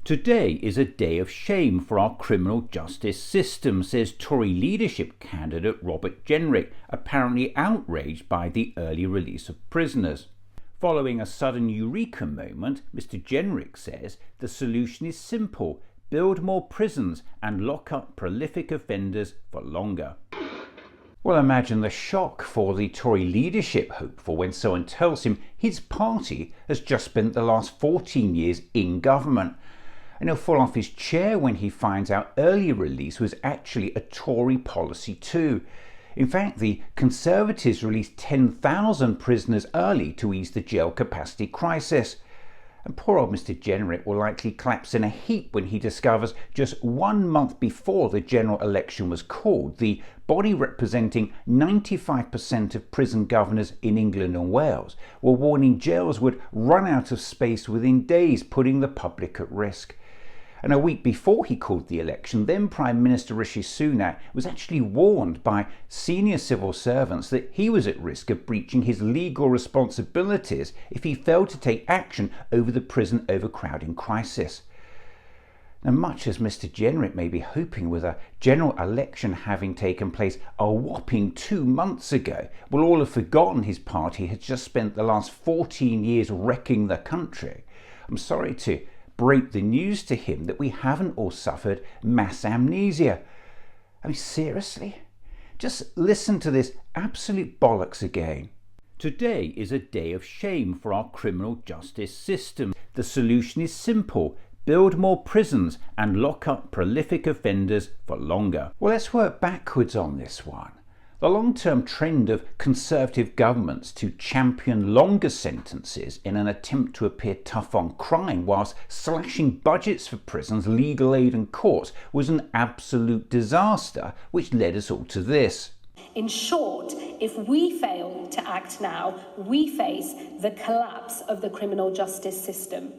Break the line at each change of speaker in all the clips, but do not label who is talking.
Today is a day of shame for our criminal justice system, says Tory leadership candidate Robert Jenrick, apparently outraged by the early release of prisoners. Following a sudden eureka moment, Mr. Jenrick says the solution is simple: build more prisons and lock up prolific offenders for longer. Well, imagine the shock for the Tory leadership hopeful when someone tells him his party has just spent the last 14 years in government. And he'll fall off his chair when he finds out early release was actually a Tory policy too. In fact, the Conservatives released 10,000 prisoners early to ease the jail capacity crisis. And poor old Mr. Jenrick will likely collapse in a heap when he discovers just 1 month before the general election was called, the body representing 95% of prison governors in England and Wales were warning jails would run out of space within days, putting the public at risk. And a week before he called the election, then Prime Minister Rishi Sunak was actually warned by senior civil servants that he was at risk of breaching his legal responsibilities if he failed to take action over the prison overcrowding crisis. Now, much as Mr. Jenrick may be hoping with a general election having taken place a whopping 2 months ago, will all have forgotten his party had just spent the last 14 years wrecking the country. I'm sorry to break the news to him that we haven't all suffered mass amnesia. I mean, seriously? Just listen to this absolute bollocks again. Today is a day of shame for our criminal justice system. The solution is simple: build more prisons and lock up prolific offenders for longer. Well, let's work backwards on this one. The long-term trend of Conservative governments to champion longer sentences in an attempt to appear tough on crime whilst slashing budgets for prisons, legal aid and courts was an absolute disaster, which led us all to this.
In short, if we fail to act now, we face the collapse of the criminal justice system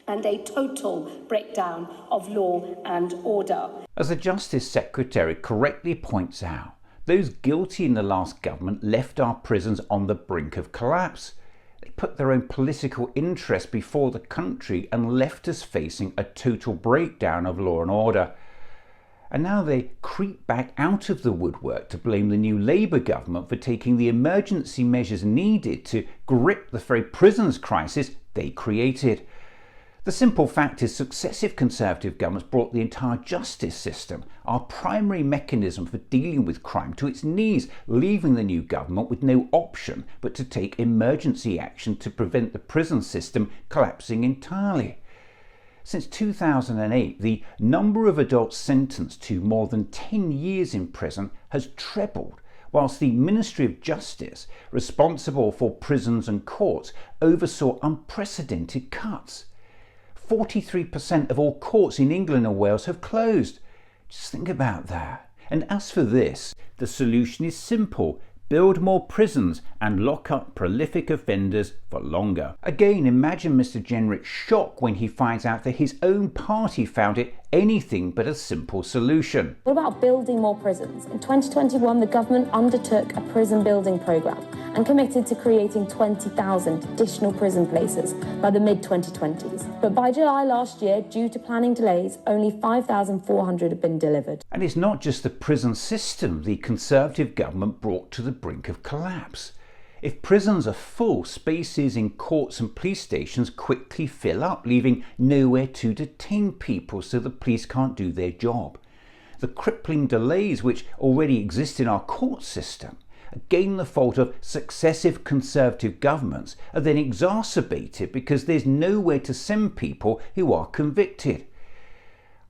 and a total breakdown of law and order.
As the Justice Secretary correctly points out, those guilty in the last government left our prisons on the brink of collapse. They put their own political interest before the country and left us facing a total breakdown of law and order. And now they creep back out of the woodwork to blame the new Labour government for taking the emergency measures needed to grip the very prisons crisis they created. The simple fact is successive Conservative governments brought the entire justice system, our primary mechanism for dealing with crime, to its knees, leaving the new government with no option but to take emergency action to prevent the prison system collapsing entirely. Since 2008, the number of adults sentenced to more than 10 years in prison has trebled, whilst the Ministry of Justice, responsible for prisons and courts, oversaw unprecedented cuts. 43% of all courts in England and Wales have closed. Just think about that. And as for this, the solution is simple: build more prisons and lock up prolific offenders for longer. Again, imagine Mr. Jenrick's shock when he finds out that his own party found it anything but a simple solution.
What about building more prisons? In 2021, the government undertook a prison building programme and committed to creating 20,000 additional prison places by the mid-2020s. But by July last year, due to planning delays, only 5,400 had been delivered.
And it's not just the prison system the Conservative government brought to the brink of collapse. If prisons are full, spaces in courts and police stations quickly fill up, leaving nowhere to detain people, so the police can't do their job. The crippling delays which already exist in our court system, again the fault of successive Conservative governments, are then exacerbated because there's nowhere to send people who are convicted.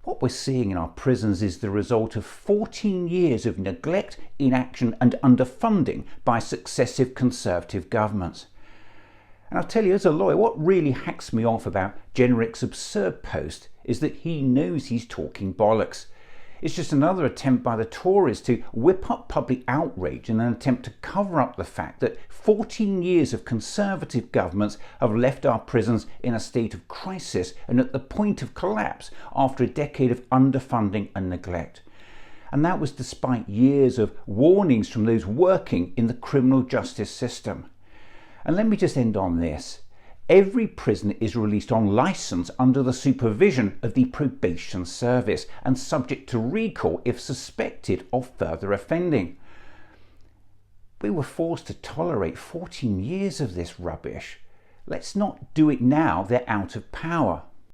What we're seeing in our prisons is the result of 14 years of neglect, inaction and underfunding by successive Conservative governments. And I'll tell you, as a lawyer, what really hacks me off about Jenrick's absurd post is that he knows he's talking bollocks. It's just another attempt by the Tories to whip up public outrage in an attempt to cover up the fact that 14 years of Conservative governments have left our prisons in a state of crisis and at the point of collapse after a decade of underfunding and neglect. And that was despite years of warnings from those working in the criminal justice system. And let me just end on this. Every prisoner is released on licence under the supervision of the probation service and subject to recall if suspected of further offending. We were forced to tolerate 14 years of this rubbish. Let's not do it now they're out of power.